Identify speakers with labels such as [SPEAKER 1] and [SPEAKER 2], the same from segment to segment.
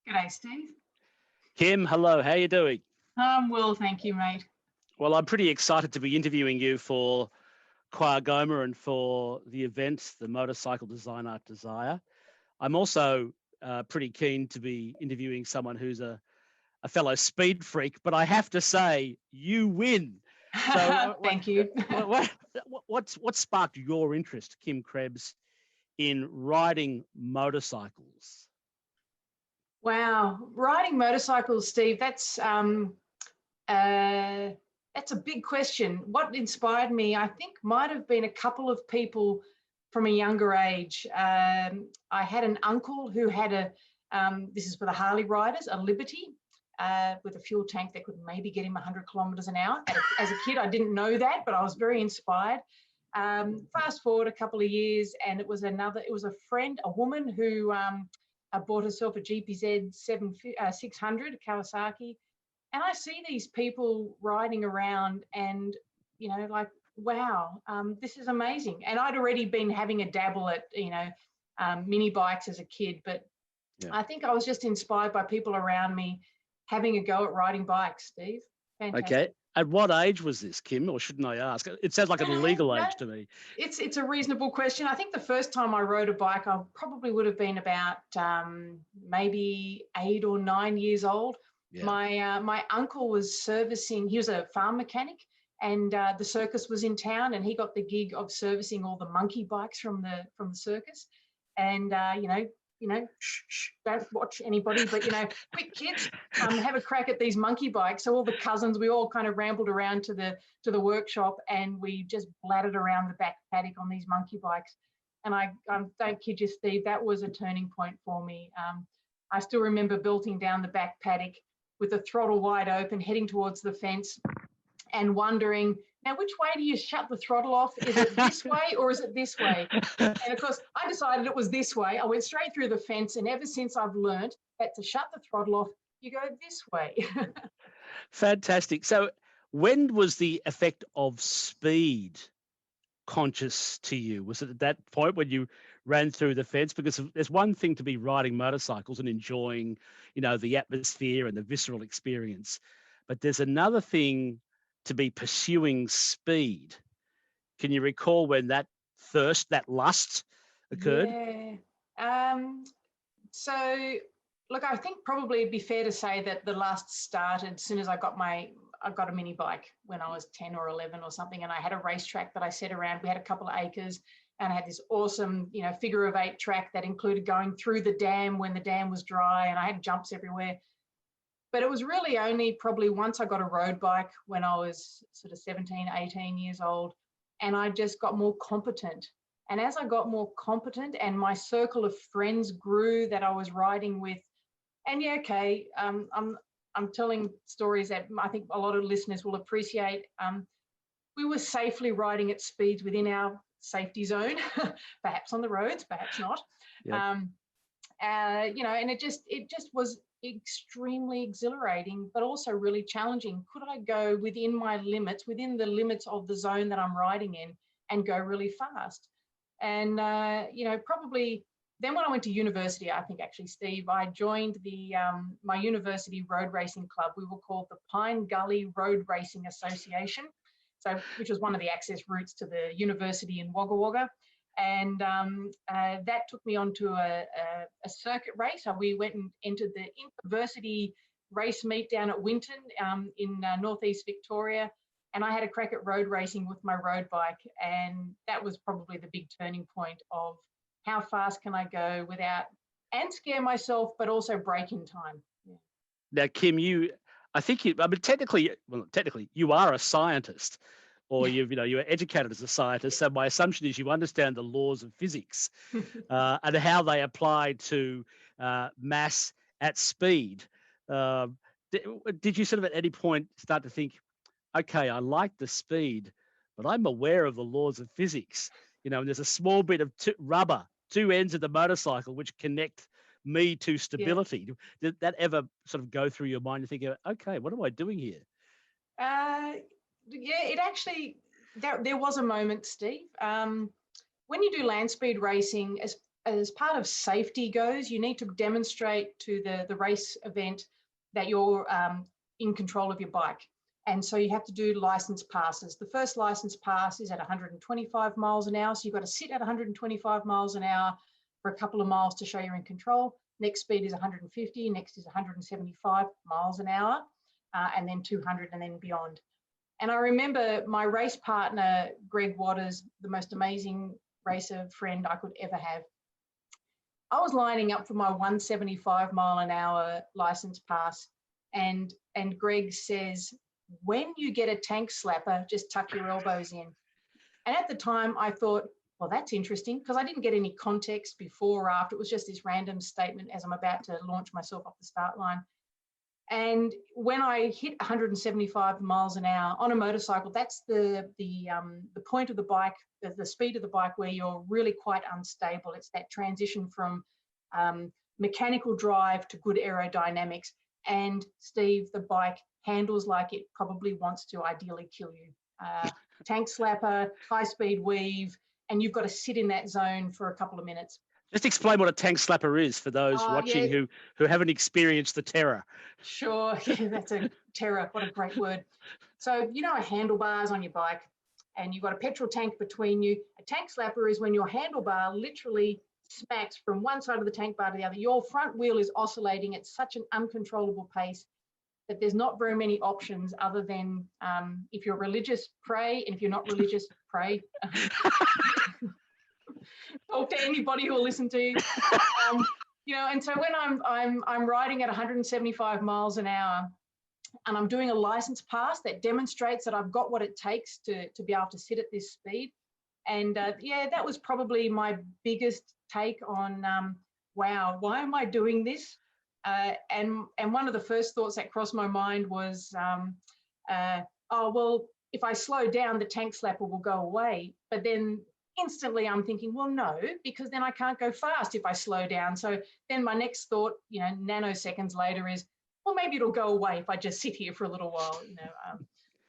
[SPEAKER 1] G'day, Steve.
[SPEAKER 2] Kim, hello, how you doing?
[SPEAKER 1] I'm well, thank you, mate.
[SPEAKER 2] Well, I'm pretty excited to be interviewing you for qagoma and for the event, the Motorcycle Design Art Desire. I'm also pretty keen to be interviewing someone who's a fellow speed freak, but I have to say, you win. So,
[SPEAKER 1] thank you.
[SPEAKER 2] What sparked your interest, Kim Krebs, in riding motorcycles?
[SPEAKER 1] Wow, riding motorcycles, Steve. That's a big question. What inspired me, I think, might have been a couple of people from a younger age. I had an uncle who had this is for the Harley riders, a Liberty with a fuel tank that could maybe get him 100 kilometres an hour. As a kid, I didn't know that, but I was very inspired. Fast forward a couple of years, and it was a friend, a woman who bought herself a GPZ 600 Kawasaki. And I see these people riding around and, like, wow, this is amazing. And I'd already been having a dabble at, mini bikes as a kid, but yeah. I think I was just inspired by people around me having a go at riding bikes, Steve. Fantastic.
[SPEAKER 2] Okay. At what age was this, Kim, or shouldn't I ask? It sounds like an illegal age to me.
[SPEAKER 1] It's a reasonable question. I think the first time I rode a bike, I probably would have been about maybe 8 or 9 years old. Yeah. My uncle was servicing, he was a farm mechanic, and the circus was in town, and he got the gig of servicing all the monkey bikes from the circus. And shh, don't watch anybody, but quick kids, have a crack at these monkey bikes. So all the cousins, we all kind of rambled around to the workshop, and we just blattered around the back paddock on these monkey bikes. And I don't kid you, Steve, that was a turning point for me. I still remember belting down the back paddock with the throttle wide open, heading towards the fence and wondering, now, which way do you shut the throttle off? Is it this way or is it this way? And of course, I decided it was this way. I went straight through the fence, and ever since I've learned that to shut the throttle off, you go this way.
[SPEAKER 2] Fantastic. So when was the effect of speed conscious to you? Was it at that point when you ran through the fence? Because there's one thing to be riding motorcycles and enjoying, the atmosphere and the visceral experience, but there's another thing to be pursuing speed. Can you recall when that thirst, that lust occurred?
[SPEAKER 1] Yeah. So look, I think probably it'd be fair to say that the lust started as soon as I got a mini bike when I was 10 or 11 or something, and I had a racetrack that I set around. We had a couple of acres, and I had this awesome, figure of 8 track that included going through the dam when the dam was dry, and I had jumps everywhere. But it was really only probably once I got a road bike when I was sort of 17, 18 years old, and I just got more competent. And as I got more competent and my circle of friends grew that I was riding with, and yeah, okay, I'm telling stories that I think a lot of listeners will appreciate. We were safely riding at speeds within our safety zone, perhaps on the roads, perhaps not. Yep. And it just was extremely exhilarating, but also really challenging. Could I go within my limits, within the limits of the zone that I'm riding in, and go really fast? And probably then when I went to university, I think actually, Steve, I joined the my university road racing club. We were called the Pine Gully Road Racing Association, which was one of the access routes to the university in Wagga Wagga. And that took me on to a circuit race. So we went and entered the university race meet down at Winton in northeast Victoria. And I had a crack at road racing with my road bike. And that was probably the big turning point of how fast can I go and scare myself, but also break in time. Yeah.
[SPEAKER 2] Now, Kim, technically, you are a scientist. Or you're educated as a scientist. So my assumption is you understand the laws of physics and how they apply to mass at speed. Did you sort of at any point start to think, okay, I like the speed, but I'm aware of the laws of physics, and there's a small bit of rubber, 2 ends of the motorcycle, which connect me to stability. Yeah. Did that ever sort of go through your mind? You think, okay, what am I doing here?
[SPEAKER 1] Yeah, it actually, there was a moment, Steve. When you do land speed racing, as part of safety goes, you need to demonstrate to the race event that you're in control of your bike. And so you have to do license passes. The first license pass is at 125 miles an hour. So you've got to sit at 125 miles an hour for a couple of miles to show you're in control. Next speed is 150, next is 175 miles an hour, and then 200 and then beyond. And I remember my race partner, Greg Waters, the most amazing racer friend I could ever have. I was lining up for my 175 mile an hour license pass, and Greg says, when you get a tank slapper, just tuck your elbows in. And at the time I thought, well, that's interesting, because I didn't get any context before or after. It was just this random statement as I'm about to launch myself off the start line. And when I hit 175 miles an hour on a motorcycle, that's the point of the bike, the speed of the bike where you're really quite unstable. It's that transition from mechanical drive to good aerodynamics. And Steve, the bike handles like it probably wants to ideally kill you. Tank slapper, high speed weave, and you've got to sit in that zone for a couple of minutes.
[SPEAKER 2] Just explain what a tank slapper is for those watching who haven't experienced the terror.
[SPEAKER 1] Sure, yeah, that's a terror. What a great word. So, you know, handlebars on your bike, and you've got a petrol tank between you. A tank slapper is when your handlebar literally smacks from one side of the tank bar to the other. Your front wheel is oscillating at such an uncontrollable pace that there's not very many options other than if you're religious, pray, and if you're not religious, pray. Talk to anybody who will listen to you. You know, and so when I'm riding at 175 miles an hour, and I'm doing a license pass that demonstrates that I've got what it takes to be able to sit at this speed. And yeah, that was probably my biggest take on, wow, why am I doing this? And one of the first thoughts that crossed my mind was, oh, well, if I slow down, the tank slapper will go away. But then instantly I'm thinking, well, no, because then I can't go fast if I slow down. So then my next thought, you know, nanoseconds later is, well, maybe it'll go away if I just sit here for a little while. You know,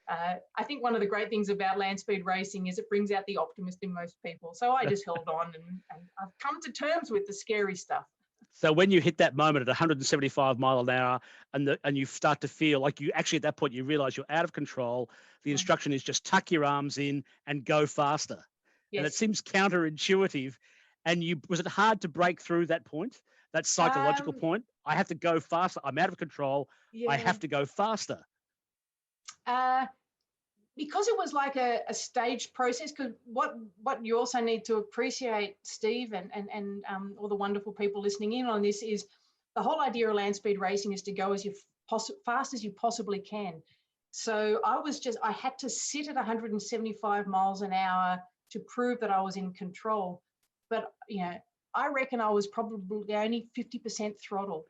[SPEAKER 1] I think one of the great things about land speed racing is it brings out the optimist in most people. So I just held on, and I've come to terms with the scary stuff.
[SPEAKER 2] So when you hit that moment at 175 mile an hour and you start to feel like you actually at that point, you realize you're out of control, the instruction is just tuck your arms in and go faster. Yes. And it seems counterintuitive. And was it hard to break through that point, that psychological point? I have to go faster. I'm out of control. Yeah. I have to go faster.
[SPEAKER 1] Because it was like a staged process, because what you also need to appreciate, Steve, and all the wonderful people listening in on this, is the whole idea of land speed racing is to go as fast as you possibly can. So I had to sit at 175 miles an hour to prove that I was in control. But, you know, I reckon I was probably only 50% throttle.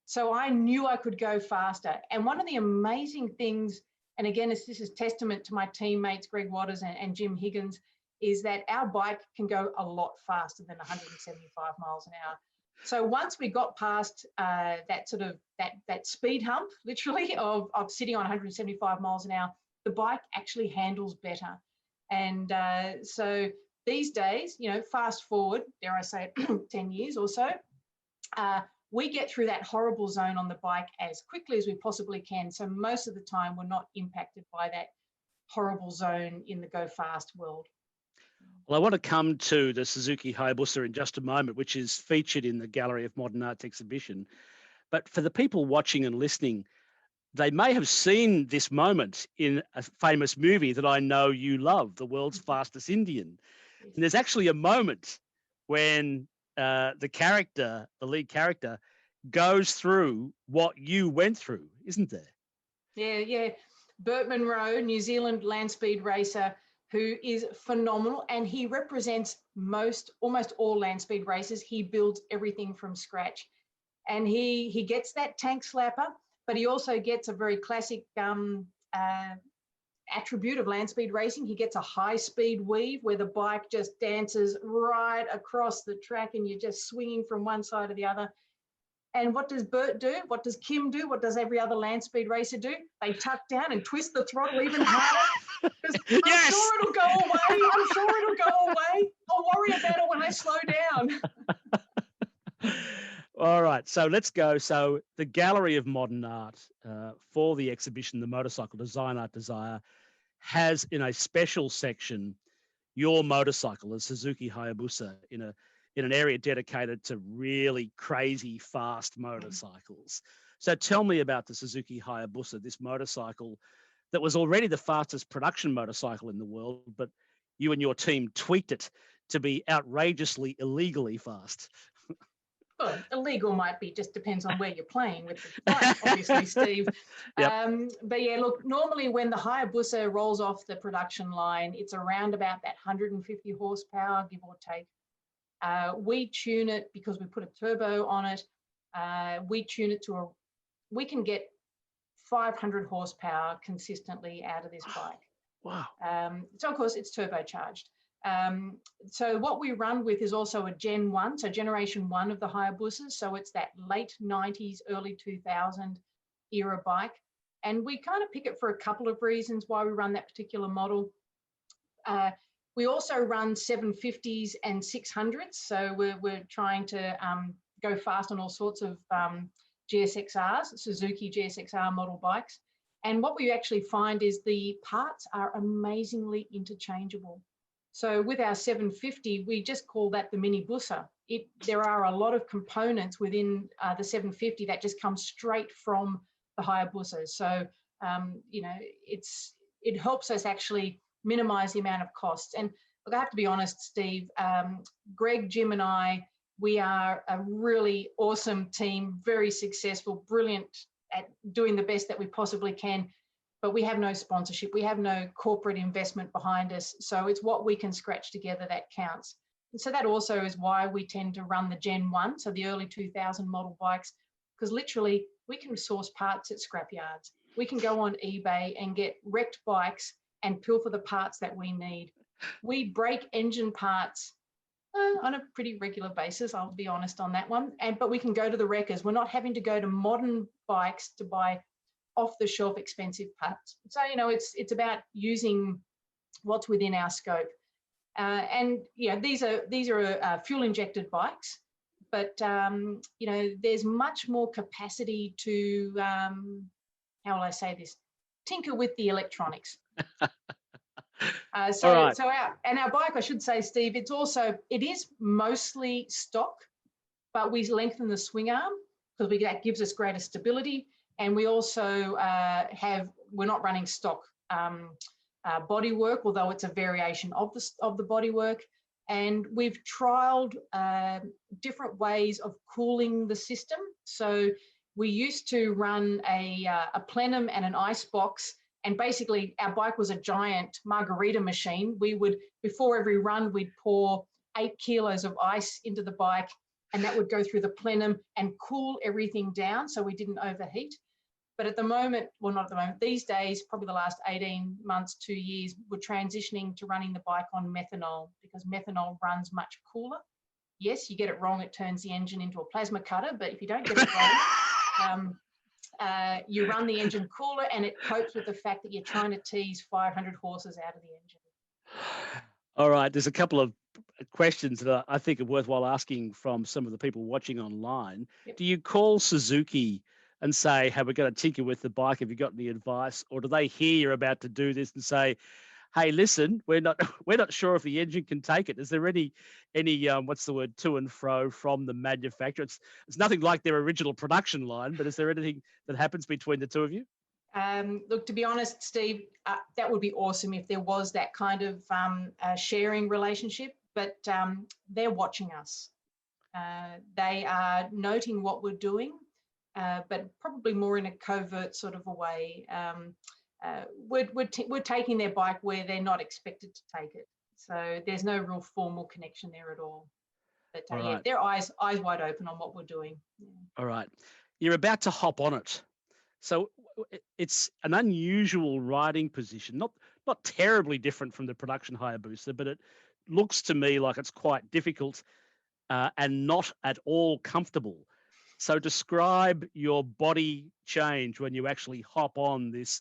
[SPEAKER 1] So I knew I could go faster. And one of the amazing things, and again, this is testament to my teammates, Greg Waters and Jim Higgins, is that our bike can go a lot faster than 175 miles an hour. So once we got past that sort of that speed hump, literally, of sitting on 175 miles an hour, the bike actually handles better. And so these days, you know, fast forward, dare I say, 10 years or so, we get through that horrible zone on the bike as quickly as we possibly can. So most of the time we're not impacted by that horrible zone in the go fast world.
[SPEAKER 2] Well, I want to come to the Suzuki Hayabusa in just a moment, which is featured in the Gallery of Modern Arts exhibition. But for the people watching and listening, they may have seen this moment in a famous movie that I know you love, The World's Fastest Indian. And there's actually a moment when the lead character, goes through what you went through, isn't there?
[SPEAKER 1] Yeah. Burt Munro, New Zealand land speed racer, who is phenomenal, and he represents almost all land speed racers. He builds everything from scratch, and he gets that tank slapper, but he also gets a very classic attribute of land speed racing. He gets a high speed weave where the bike just dances right across the track and you're just swinging from one side to the other. And what does Bert do? What does Kim do? What does every other land speed racer do? They tuck down and twist the throttle even harder. I'm sure it'll go away. I'll worry about it when I slow down.
[SPEAKER 2] All right, so let's go. So the Gallery of Modern Art for the exhibition, the Motorcycle Design Art Desire, has in a special section your motorcycle, the Suzuki Hayabusa, in an area dedicated to really crazy fast motorcycles. So tell me about the Suzuki Hayabusa, this motorcycle that was already the fastest production motorcycle in the world, but you and your team tweaked it to be outrageously illegally fast.
[SPEAKER 1] Well, illegal might be, just depends on where you're playing with the bike, obviously, Steve.
[SPEAKER 2] Yep.
[SPEAKER 1] But yeah, look, normally when the Hayabusa rolls off the production line, it's around about that 150 horsepower, give or take. We tune it because we put a turbo on it. We tune it to we can get 500 horsepower consistently out of this bike.
[SPEAKER 2] Wow.
[SPEAKER 1] So of course it's turbocharged. So what we run with is also a Gen 1, so generation 1 of the Hayabusa. So it's that late 90s, early 2000 era bike. And we kind of pick it for a couple of reasons why we run that particular model. We also run 750s and 600s. So we're trying to go fast on all sorts of GSXRs, Suzuki GSXR model bikes. And what we actually find is the parts are amazingly interchangeable. So with our 750, we just call that the mini Busa. There are a lot of components within the 750 that just come straight from the Hayabusa. So, you know, it helps us actually minimize the amount of costs. And look, I have to be honest, Steve, Greg, Jim and I, we are a really awesome team, very successful, brilliant at doing the best that we possibly can. But we have no sponsorship. We have no corporate investment behind us. So it's what we can scratch together that counts. And so that also is why we tend to run the Gen 1, so the early 2000 model bikes, because literally we can source parts at scrapyards. We can go on eBay and get wrecked bikes and pilfer the parts that we need. We break engine parts on a pretty regular basis, I'll be honest on that one. But we can go to the wreckers. We're not having to go to modern bikes to buy off-the-shelf expensive parts. So, you know, it's about using what's within our scope. And, you know, these are fuel-injected bikes, but, you know, there's much more capacity to, how will I say this, tinker with the electronics. So our bike, I should say, Steve, it is mostly stock, but we lengthen the swing arm because that gives us greater stability. And we also we're not running stock bodywork, although it's a variation of the bodywork. And we've trialed different ways of cooling the system. So we used to run a plenum and an ice box, and basically our bike was a giant margarita machine. We would, before every run, we'd pour 8 kilos of ice into the bike, and that would go through the plenum and cool everything down so we didn't overheat. But at the moment, well, not at the moment, these days, probably the last 18 months, 2 years, we're transitioning to running the bike on methanol because methanol runs much cooler. Yes, you get it wrong, it turns the engine into a plasma cutter, but if you don't get it wrong, you run the engine cooler and it copes with the fact that you're trying to tease 500 horses out of the engine.
[SPEAKER 2] All right, there's a couple of questions that I think are worthwhile asking from some of the people watching online. Yep. Do you call Suzuki and say, hey, we're going to tinker with the bike, have you got any advice? Or do they hear you're about to do this and say, hey, listen, we're not sure if the engine can take it? Is there any what's the word, to and fro from the manufacturer? It's nothing like their original production line, but is there anything that happens between the two of you?
[SPEAKER 1] Look, to be honest, Steve, that would be awesome if there was that kind of sharing relationship, but they're watching us. They are noting what we're doing, but probably more in a covert sort of a way. We're taking their bike where they're not expected to take it. So there's no real formal connection there at all. But yeah, they're eyes wide open on what we're doing. Yeah.
[SPEAKER 2] All right. You're about to hop on it. So it's an unusual riding position, not terribly different from the production Hayabusa, but it looks to me like it's quite difficult and not at all comfortable. So describe your body change when you actually hop on this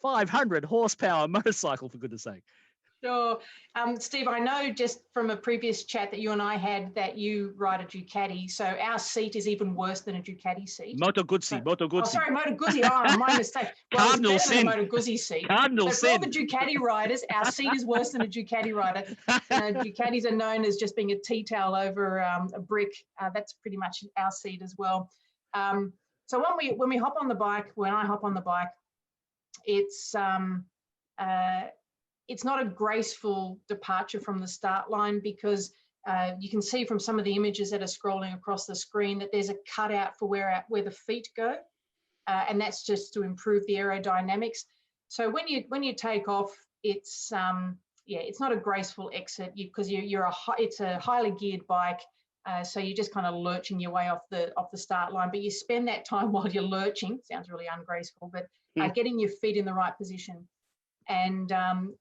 [SPEAKER 2] 500 horsepower motorcycle, for goodness sake.
[SPEAKER 1] Sure. Steve, I know just from a previous chat that you and I had that you ride a Ducati. So our seat is even worse than a Ducati seat.
[SPEAKER 2] Moto Guzzi, Moto Guzzi.
[SPEAKER 1] Oh, sorry, Moto Guzzi. Oh, my mistake. Well,
[SPEAKER 2] Cardinal
[SPEAKER 1] it's better
[SPEAKER 2] sin.
[SPEAKER 1] than a Moto Guzzi seat.
[SPEAKER 2] Cardinal
[SPEAKER 1] so for all
[SPEAKER 2] sin.
[SPEAKER 1] the Ducati riders, our seat is worse than a Ducati rider. Ducatis are known as just being a tea towel over a brick. That's pretty much our seat as well. So when we hop on the bike, when I hop on the bike, it's not a graceful departure from the start line because you can see from some of the images that are scrolling across the screen that there's a cutout for where the feet go, and that's just to improve the aerodynamics. So when you take off, it's not a graceful exit because it's a highly geared bike, so you're just kind of lurching your way off the start line. But you spend that time while you're lurching. Sounds really ungraceful, but getting your feet in the right position. And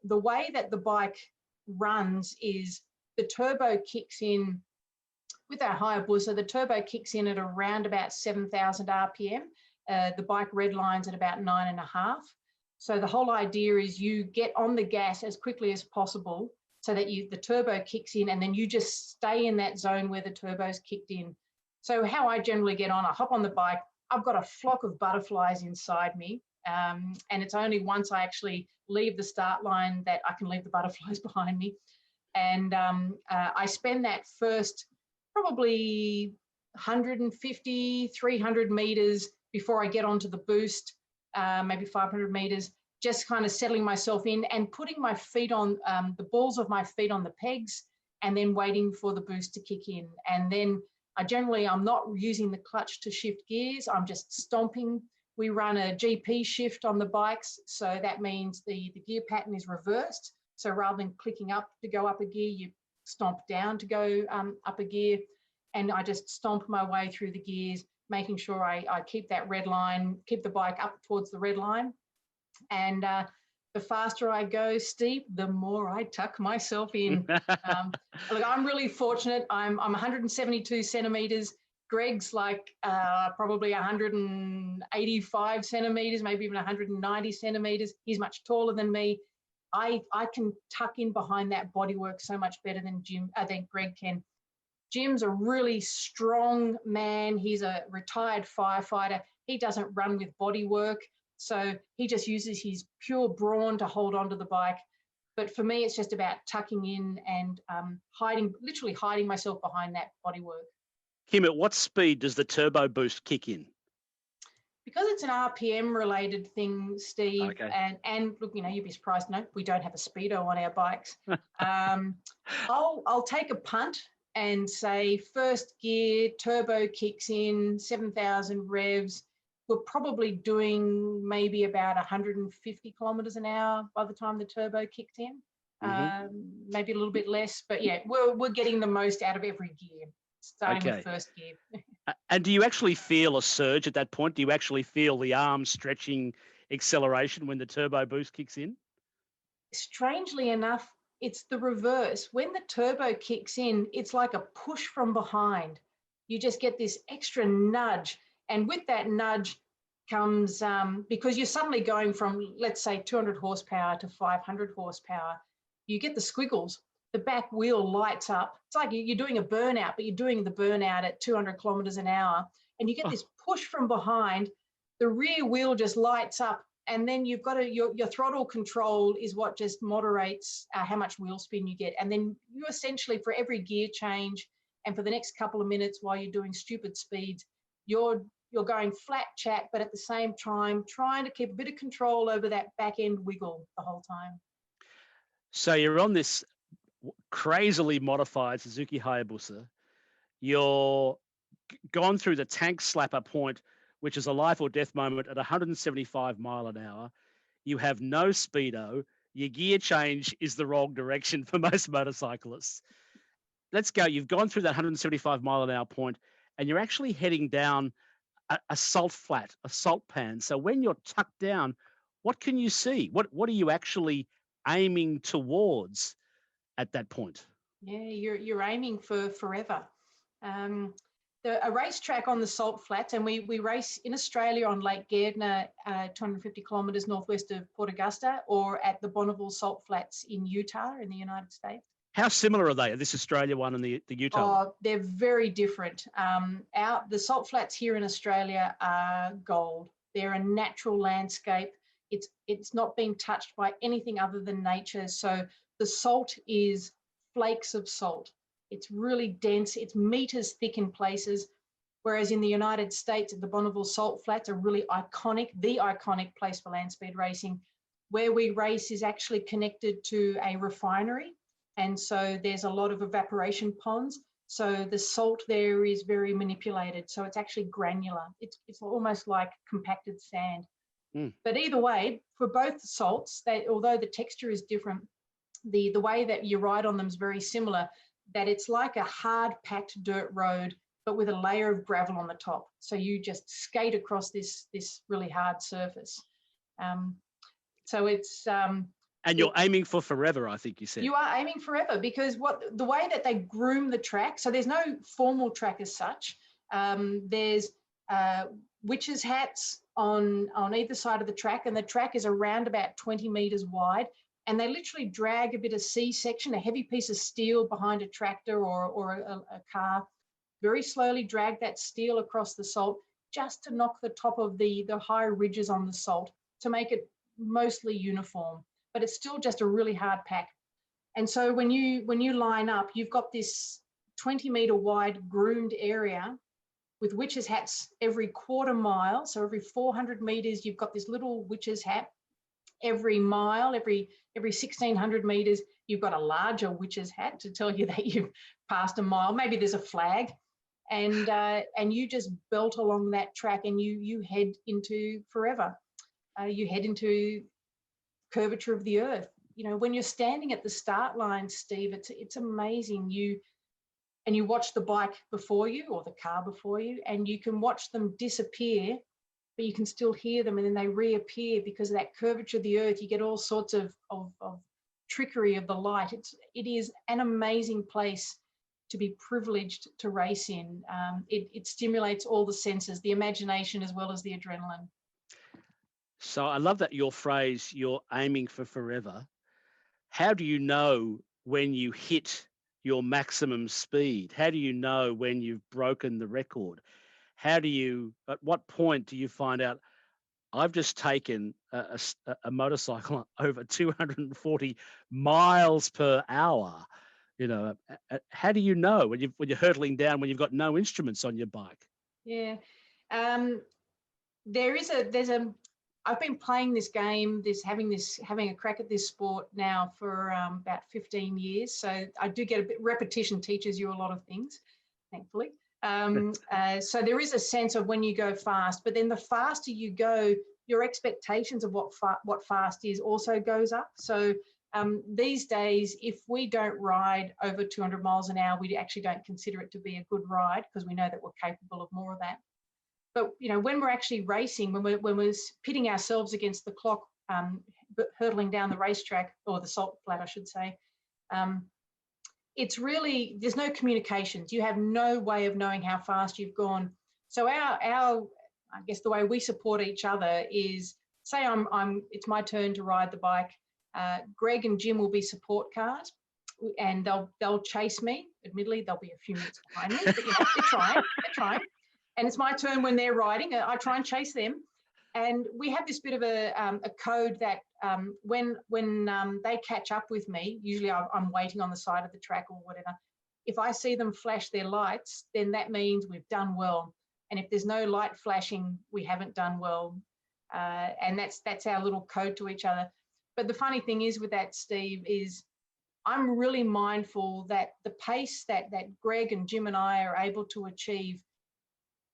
[SPEAKER 1] the way that the bike runs is the turbo kicks in with our Hayabusa. The turbo kicks in at around about 7,000 RPM. The bike redlines at about 9.5. So the whole idea is you get on the gas as quickly as possible so that the turbo kicks in and then you just stay in that zone where the turbo's kicked in. So how I generally get on, I hop on the bike. I've got a flock of butterflies inside me. And it's only once I actually leave the start line that I can leave the butterflies behind me. And I spend that first probably 150, 300 meters before I get onto the boost, maybe 500 meters, just kind of settling myself in and putting my feet on, the balls of my feet on the pegs, and then waiting for the boost to kick in. And then I'm not using the clutch to shift gears. I'm just stomping. We run a GP shift on the bikes, so that means the gear pattern is reversed. So rather than clicking up to go up a gear, you stomp down to go up a gear, and I just stomp my way through the gears, making sure I keep that red line, keep the bike up towards the red line. And the faster I go, Steve, the more I tuck myself in. Look, I'm really fortunate. I'm 172 centimeters. Greg's like probably 185 centimeters, maybe even 190 centimeters. He's much taller than me. I can tuck in behind that bodywork so much better than Greg can. Jim's a really strong man. He's a retired firefighter. He doesn't run with bodywork, so he just uses his pure brawn to hold onto the bike. But for me, it's just about tucking in and literally hiding myself behind that bodywork.
[SPEAKER 2] Kim, at what speed does the turbo boost kick in?
[SPEAKER 1] Because it's an RPM related thing, Steve,
[SPEAKER 2] okay.
[SPEAKER 1] and look, you'd be surprised. No, we don't have a speedo on our bikes. I'll take a punt and say first gear, turbo kicks in, 7,000 revs. We're probably doing maybe about 150 kilometers an hour by the time the turbo kicked in. Maybe a little bit less, but yeah, we're getting the most out of every gear, starting with first gear.
[SPEAKER 2] And do you actually feel a surge at that point? Do you actually feel the arm stretching acceleration when the turbo boost kicks in?
[SPEAKER 1] Strangely enough, it's the reverse. When the turbo kicks in, it's like a push from behind. You just get this extra nudge. And with that nudge comes, because you're suddenly going from, let's say, 200 horsepower to 500 horsepower, you get the squiggles. The back wheel lights up. It's like you're doing a burnout, but you're doing the burnout at 200 kilometers an hour. And you get this push from behind. The rear wheel just lights up. And then you've got your throttle control is what just moderates how much wheel spin you get. And then you essentially, for every gear change and for the next couple of minutes while you're doing stupid speeds, you're going flat chat, but at the same time, trying to keep a bit of control over that back end wiggle the whole time.
[SPEAKER 2] So you're on this crazily modified Suzuki Hayabusa. You're gone through the tank slapper point, which is a life or death moment at 175 mile an hour. You have no speedo. Your gear change is the wrong direction for most motorcyclists. Let's go. You've gone through that 175 mile an hour point, and you're actually heading down a salt flat, a salt pan. So when you're tucked down, what can you see? What are you actually aiming towards at that point?
[SPEAKER 1] Yeah, you're aiming for forever. a racetrack on the salt flats, and we race in Australia on Lake Gairdner, 250 kilometres northwest of Port Augusta, or at the Bonneville Salt Flats in Utah in the United States.
[SPEAKER 2] How similar are they, this Australia one and the Utah one?
[SPEAKER 1] Oh, they're very different. The salt flats here in Australia are gold. They're a natural landscape. It's not been touched by anything other than nature. So the salt is flakes of salt. It's really dense. It's meters thick in places. Whereas in the United States, the Bonneville Salt Flats are really iconic, the iconic place for land speed racing. Where we race is actually connected to a refinery. And so there's a lot of evaporation ponds. So the salt there is very manipulated. So it's actually granular. It's almost like compacted sand. But either way, for both salts, although the texture is different, the way that you ride on them is very similar, that it's like a hard packed dirt road, but with a layer of gravel on the top. So you just skate across this really hard surface. So it's...
[SPEAKER 2] and you're aiming for forever, I think you said.
[SPEAKER 1] You are aiming forever, because the way that they groom the track, so there's no formal track as such. There's witches' hats on either side of the track, and the track is around about 20 metres wide, and they literally drag a bit of C-section, a heavy piece of steel behind a tractor or a car, very slowly drag that steel across the salt just to knock the top of the high ridges on the salt to make it mostly uniform. But it's still just a really hard pack. And so when you line up, you've got this 20-metre wide groomed area with witches' hats every quarter mile. So every 400 metres, you've got this little witches' hat. Every mile, every 1,600 metres, you've got a larger witches' hat to tell you that you've passed a mile. Maybe there's a flag. And you just belt along that track, and you head into forever. You head into curvature of the earth. You know, when you're standing at the start line, Steve, it's amazing. You watch the bike before you or the car before you, and you can watch them disappear, but you can still hear them, and then they reappear because of that curvature of the earth. You get all sorts of trickery of the light. It is an amazing place to be privileged to race in. It stimulates all the senses, the imagination as well as the adrenaline.
[SPEAKER 2] So I love that your phrase, you're aiming for forever. How do you know when you hit your maximum speed? How do you know when you've broken the record? At what point do you find out, I've just taken a motorcycle over 240 miles per hour? You know, how do you know when you're hurtling down, when you've got no instruments on your bike?
[SPEAKER 1] Yeah, I've been playing this game, having a crack at this sport now for about 15 years. So I do get a bit, repetition teaches you a lot of things, thankfully. So there is a sense of when you go fast, but then the faster you go, your expectations of what fast is also goes up. So these days, if we don't ride over 200 miles an hour, we actually don't consider it to be a good ride, because we know that we're capable of more of that. But you know, when we're actually racing, when we're pitting ourselves against the clock, hurtling down the racetrack, or the salt flat, I should say, it's really, there's no communications. You have no way of knowing how fast you've gone. So I guess the way we support each other is, say it's my turn to ride the bike. Greg and Jim will be support cars, and they'll chase me. Admittedly, they'll be a few minutes behind me, but you know, they're trying. And it's my turn when they're riding. I try and chase them. And we have this bit of a code that when they catch up with me, usually I'm waiting on the side of the track or whatever. If I see them flash their lights, then that means we've done well. And if there's no light flashing, we haven't done well. And that's our little code to each other. But the funny thing is with that, Steve, is I'm really mindful that the pace that Greg and Jim and I are able to achieve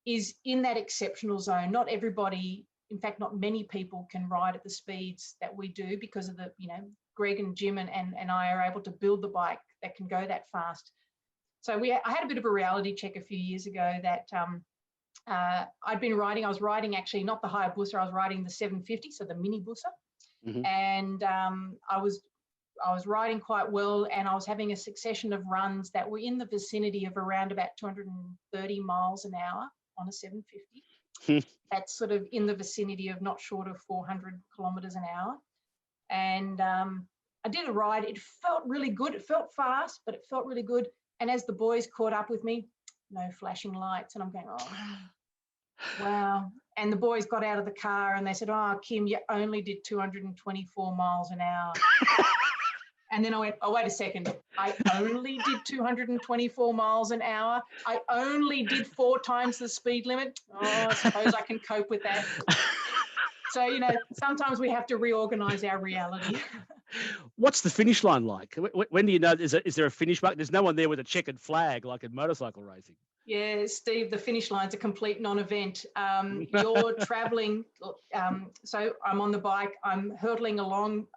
[SPEAKER 1] is in that exceptional zone. Not everybody, in fact, not many people can ride at the speeds that we do, because of the, you know, Greg and Jim and I are able to build the bike that can go that fast. So I had a bit of a reality check a few years ago that I was riding actually not the Hayabusa, I was riding the 750, so the mini Busa. Mm-hmm. And I was was riding quite well, and I was having a succession of runs that were in the vicinity of around about 230 miles an hour on a 750. That's sort of in the vicinity of not short of 400 kilometers an hour. And I did a ride. It felt really good. It felt fast, but it felt really good. And as the boys caught up with me, no flashing lights. And I'm going, oh, wow. And the boys got out of the car and they said, oh, Kim, you only did 224 miles an hour. And then I went, oh, wait a second. I only did 224 miles an hour. I only did 4 times the speed limit. Oh, I suppose I can cope with that. So, you know, sometimes we have to reorganize our reality.
[SPEAKER 2] What's the finish line like? When do you know, is there a finish mark? There's no one there with a checkered flag like in motorcycle racing.
[SPEAKER 1] Yeah, Steve, the finish line's a complete non-event. You're traveling. So I'm on the bike. I'm hurtling along.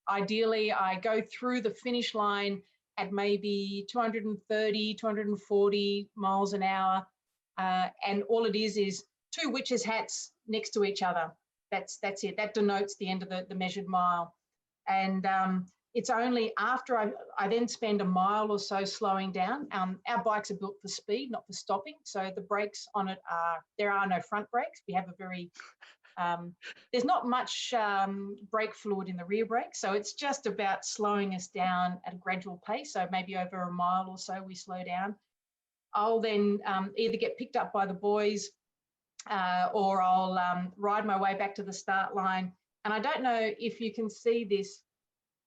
[SPEAKER 1] Ideally, I go through the finish line at maybe 230, 240 miles an hour. And all it is 2 witches' hats next to each other. That's it. That denotes the end of the measured mile. And it's only after I then spend a mile or so slowing down. Our bikes are built for speed, not for stopping. So the brakes on it there are no front brakes. We have a very, there's not much brake fluid in the rear brake. So it's just about slowing us down at a gradual pace. So maybe over a mile or so we slow down. I'll then either get picked up by the boys or I'll ride my way back to the start line. And I don't know if you can see this,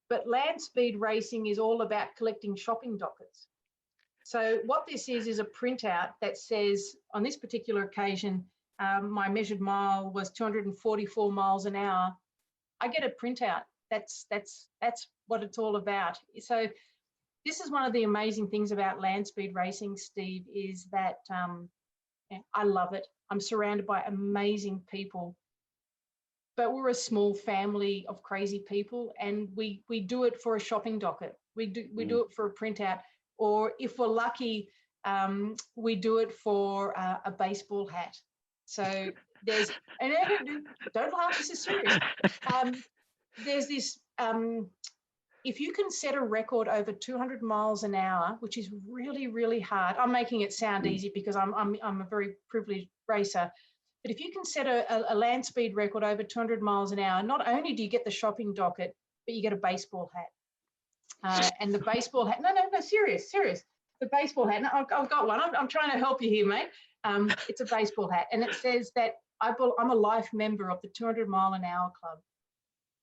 [SPEAKER 1] but land speed racing is all about collecting shopping dockets. So what this is a printout that says, on this particular occasion, my measured mile was 244 miles an hour. I get a printout. That's what it's all about. So this is one of the amazing things about land speed racing, Steve, is that I love it. I'm surrounded by amazing people. But we're a small family of crazy people, and we do it for a shopping docket. We do it for a printout, or if we're lucky, we do it for a baseball hat. So there's, and don't laugh, this is serious. There's this, if you can set a record over 200 miles an hour, which is really, really hard. I'm making it sound easy because I'm a very privileged racer. But if you can set a land speed record over 200 miles an hour, not only do you get the shopping docket, but you get a baseball hat. And the baseball hat, no, serious. The baseball hat, no, I've got one. I'm trying to help you here, mate. It's a baseball hat. And it says that I'm a life member of the 200 mile an hour club.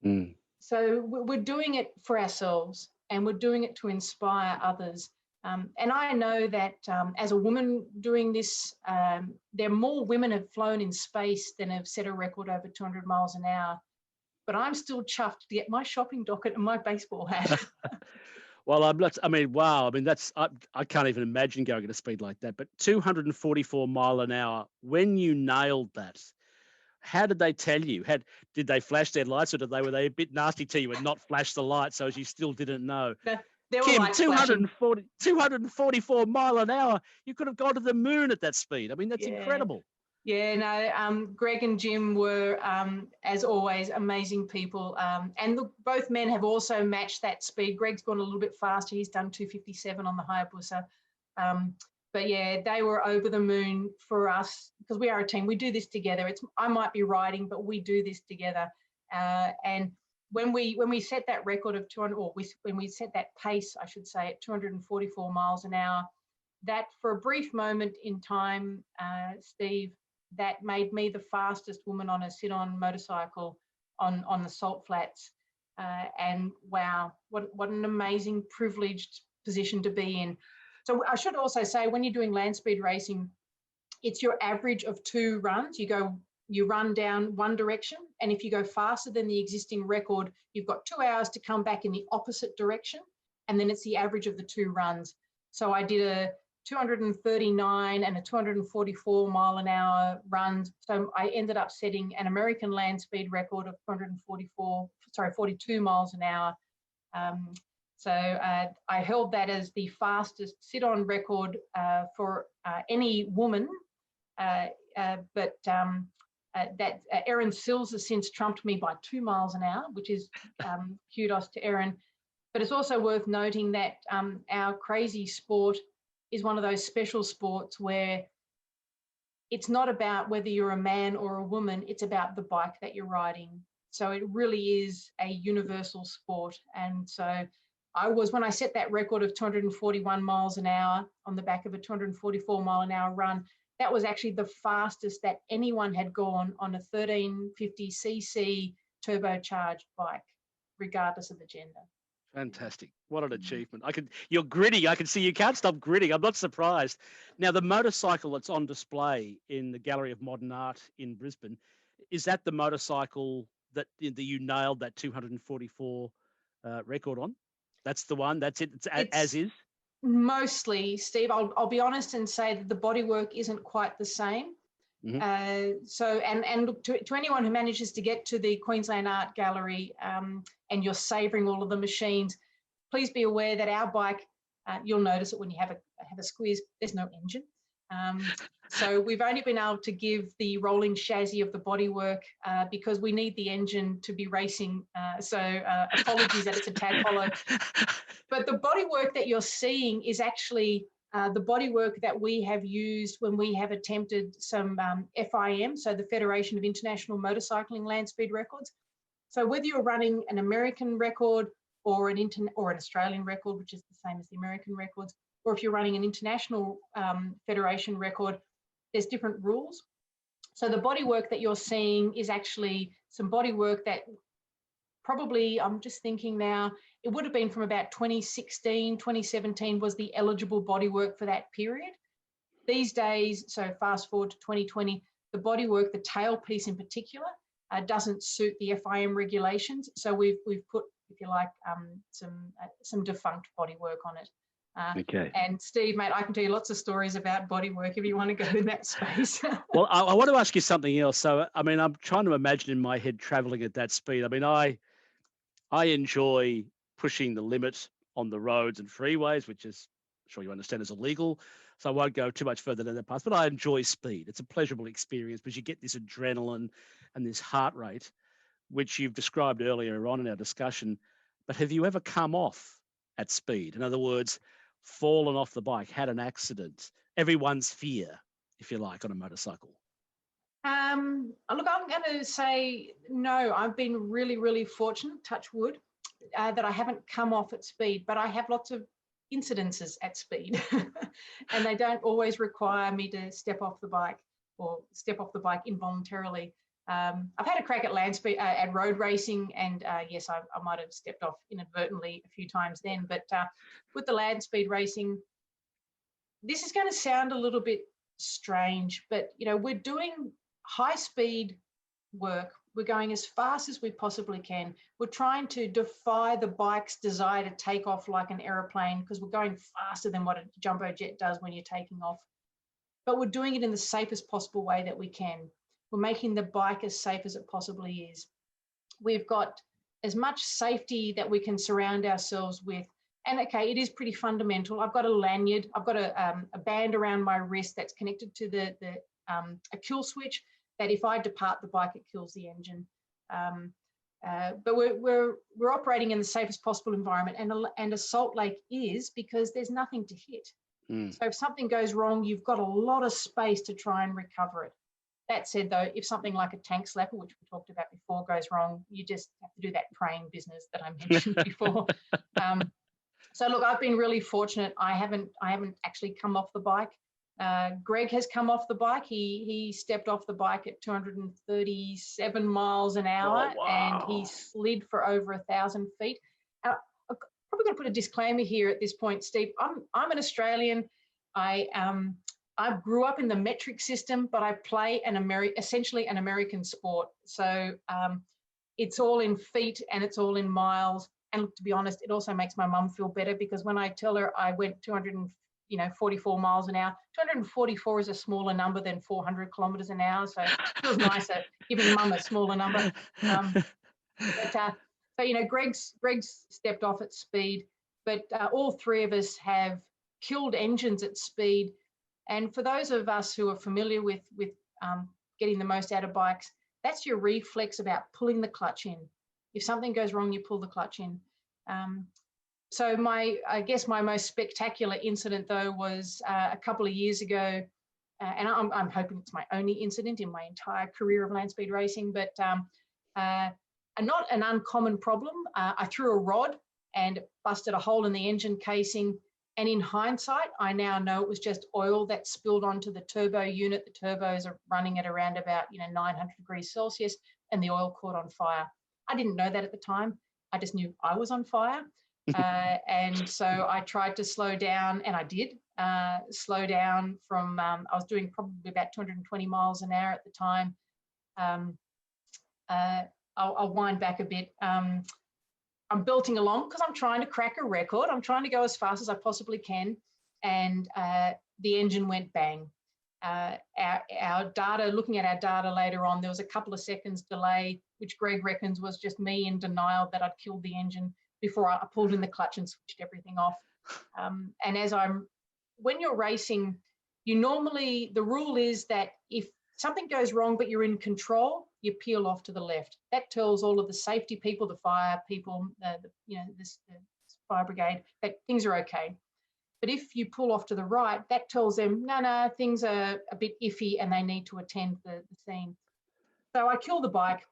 [SPEAKER 1] Mm. So we're doing it for ourselves, and we're doing it to inspire others. And I know that as a woman doing this, there are more women have flown in space than have set a record over 200 miles an hour. But I'm still chuffed to get my shopping docket and my baseball hat.
[SPEAKER 2] Well, wow. I mean, I can't even imagine going at a speed like that. But 244 mile an hour, when you nailed that, how did they tell you? Did they flash their lights, or were they a bit nasty to you and not flash the lights so you still didn't know? Kim, 244 mile an hour, you could have gone to the moon at that speed. I mean, that's incredible.
[SPEAKER 1] Yeah, no, Greg and Jim were, as always, amazing people. And both men have also matched that speed. Greg's gone a little bit faster. He's done 257 on the Hayabusa. But yeah, they were over the moon for us because we are a team. We do this together. I might be riding, but we do this together. And when we set that record of 200, or when we set that pace, I should say, at 244 miles an hour, that for a brief moment in time, Steve, that made me the fastest woman on a sit-on motorcycle on the salt flats. And wow, what an amazing, privileged position to be in. So I should also say, when you're doing land speed racing, it's your average of 2 runs. You run down one direction, and if you go faster than the existing record, you've got 2 hours to come back in the opposite direction, and then it's the average of the 2 runs. So I did a 239 and a 244 mile an hour run. So I ended up setting an American land speed record of 42 miles an hour. So I held that as the fastest sit-on record for any woman, but Erin Sills has since trumped me by 2 miles an hour, which is kudos to Erin. But it's also worth noting that our crazy sport is one of those special sports where it's not about whether you're a man or a woman, it's about the bike that you're riding. So it really is a universal sport. And so when I set that record of 241 miles an hour on the back of a 244 mile an hour run, that was actually the fastest that anyone had gone on a 1350cc turbocharged bike, regardless of the gender.
[SPEAKER 2] Fantastic. What an achievement. You're grinning. I can see you can't stop grinning. I'm not surprised. Now, the motorcycle that's on display in the Gallery of Modern Art in Brisbane, is that the motorcycle that you nailed that 244 record on? That's the one. That's it. It's as is.
[SPEAKER 1] Mostly, Steve. I'll be honest and say that the bodywork isn't quite the same. Mm-hmm. And look, to anyone who manages to get to the Queensland Art Gallery and you're savouring all of the machines, please be aware that our bike, you'll notice it when you have a squeeze, there's no engine. So we've only been able to give the rolling chassis of the bodywork because we need the engine to be racing. Apologies that it's a tad hollow. But the bodywork that you're seeing is actually the bodywork that we have used when we have attempted some FIM, so the Federation of International Motorcycling Land Speed Records. So whether you're running an American record or an Australian record, which is the same as the American records, or if you're running an international federation record, there's different rules. So the bodywork that you're seeing is actually some bodywork that probably, I'm just thinking now, it would have been from about 2016, 2017 was the eligible bodywork for that period. These days, so fast forward to 2020, the bodywork, the tailpiece in particular, doesn't suit the FIM regulations. So we've put, if you like, some defunct bodywork on it.
[SPEAKER 2] Okay.
[SPEAKER 1] And Steve, mate, I can tell you lots of stories about bodywork if you want to go in that space.
[SPEAKER 2] Well, I want to ask you something else. So, I mean, I'm trying to imagine in my head traveling at that speed. I mean, I enjoy pushing the limit on the roads and freeways, which is, I'm sure you understand, is illegal. So I won't go too much further than that path, but I enjoy speed. It's a pleasurable experience because you get this adrenaline and this heart rate, which you've described earlier on in our discussion. But have you ever come off at speed? In other words, fallen off the bike, had an accident, everyone's fear, if you like, on a motorcycle?
[SPEAKER 1] Look, I'm going to say no. I've been really, really fortunate, touch wood, that I haven't come off at speed, but I have lots of incidences at speed and they don't always require me to step off the bike or step off the bike involuntarily. I've had a crack at land speed, at road racing, and yes, I might have stepped off inadvertently a few times then, but with the land speed racing, this is going to sound a little bit strange, but you know, we're doing high speed work. We're going as fast as we possibly can. We're trying to defy the bike's desire to take off like an aeroplane because we're going faster than what a jumbo jet does when you're taking off. But we're doing it in the safest possible way that we can. We're making the bike as safe as it possibly is. We've got as much safety that we can surround ourselves with. And okay, it is pretty fundamental. I've got a lanyard. I've got a band around my wrist that's connected to a kill switch that if I depart the bike, it kills the engine. But we're operating in the safest possible environment, and a salt lake is, because there's nothing to hit. So if something goes wrong, you've got a lot of space to try and recover it. That said, though, if something like a tank slapper, which we talked about before, goes wrong, you just have to do that praying business that I mentioned before. So look, I've been really fortunate. I haven't actually come off the bike. Greg has come off the bike. He stepped off the bike at 237 miles an hour.
[SPEAKER 2] Oh, wow.
[SPEAKER 1] And he slid for over 1,000 feet. I'm probably going to put a disclaimer here at this point, Steve. I'm an Australian. I grew up in the metric system, but I play essentially an American sport. So it's all in feet and it's all in miles. And look, to be honest, it also makes my mum feel better because when I tell her I went 244 miles an hour, 244 is a smaller number than 400 kilometres an hour. So it feels nicer giving mum a smaller number. So, you know, Greg's stepped off at speed, but all three of us have killed engines at speed. And for those of us who are familiar with getting the most out of bikes, that's your reflex about pulling the clutch in. If something goes wrong, you pull the clutch in. So I guess my most spectacular incident though was a couple of years ago, and I'm hoping it's my only incident in my entire career of land speed racing, but not an uncommon problem. I threw a rod and busted a hole in the engine casing. And in hindsight, I now know it was just oil that spilled onto the turbo unit. The turbos are running at around about 900 degrees Celsius, and the oil caught on fire. I didn't know that at the time. I just knew I was on fire. And so I tried to slow down, and I did slow down from, I was doing probably about 220 miles an hour at the time. I'll wind back a bit. I'm belting along because I'm trying to crack a record. I'm trying to go as fast as I possibly can. And the engine went bang. Our data, looking at our data later on, there was a couple of seconds delay, which Greg reckons was just me in denial that I'd killed the engine before I pulled in the clutch and switched everything off. And when you're racing, the rule is that if something goes wrong but you're in control, you peel off to the left. That tells all of the safety people, the fire people, the fire brigade, that things are okay. But if you pull off to the right, that tells them, no, things are a bit iffy and they need to attend the scene. So I kill the bike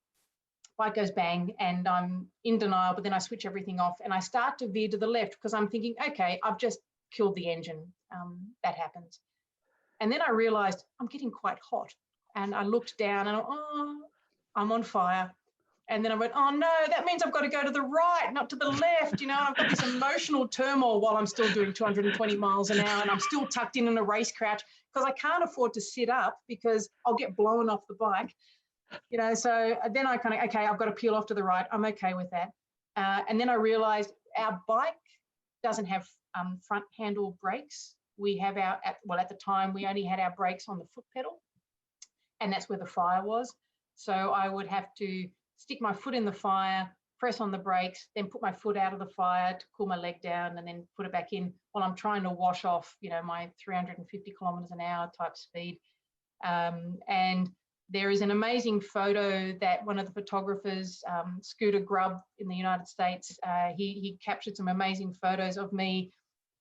[SPEAKER 1] goes bang, and I'm in denial, but then I switch everything off and I start to veer to the left because I'm thinking, okay, I've just killed the engine. That happens. And then I realized I'm getting quite hot. And I looked down and I'm on fire. And then I went, oh no, that means I've got to go to the right, not to the left. I've got this emotional turmoil while I'm still doing 220 miles an hour and I'm still tucked in a race crouch because I can't afford to sit up because I'll get blown off the bike. So then I kind of, okay, I've got to peel off to the right. I'm okay with that. And then I realized our bike doesn't have front handle brakes. We have at the time, we only had our brakes on the foot pedal, and that's where the fire was. So I would have to stick my foot in the fire, press on the brakes, then put my foot out of the fire to cool my leg down and then put it back in while I'm trying to wash off, my 350 kilometers an hour type speed. And there is an amazing photo that one of the photographers, Scooter Grubb in the United States, he captured some amazing photos of me.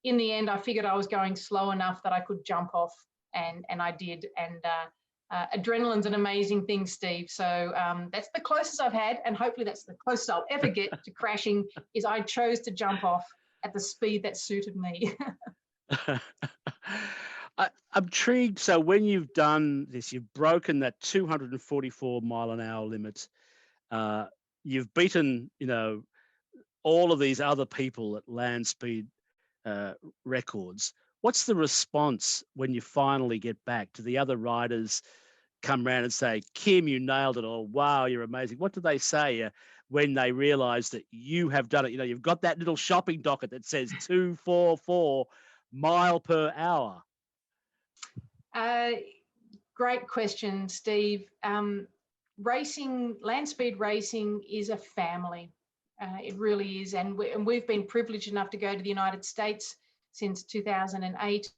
[SPEAKER 1] In the end, I figured I was going slow enough that I could jump off, and I did. And adrenaline's an amazing thing, Steve. So that's the closest I've had, and hopefully that's the closest I'll ever get to crashing, is I chose to jump off at the speed that suited me.
[SPEAKER 2] I'm intrigued. So when you've done this, you've broken that 244 mile an hour limit. You've beaten, all of these other people at land speed records. What's the response when you finally get back? Do the other riders come around and say, Kim, you nailed it, or wow, you're amazing? What do they say when they realize that you have done it? You've got that little shopping docket that says 244 mile per hour.
[SPEAKER 1] Great question, Steve. Racing, land speed racing is a family. It really is. And we've been privileged enough to go to the United States since 2008,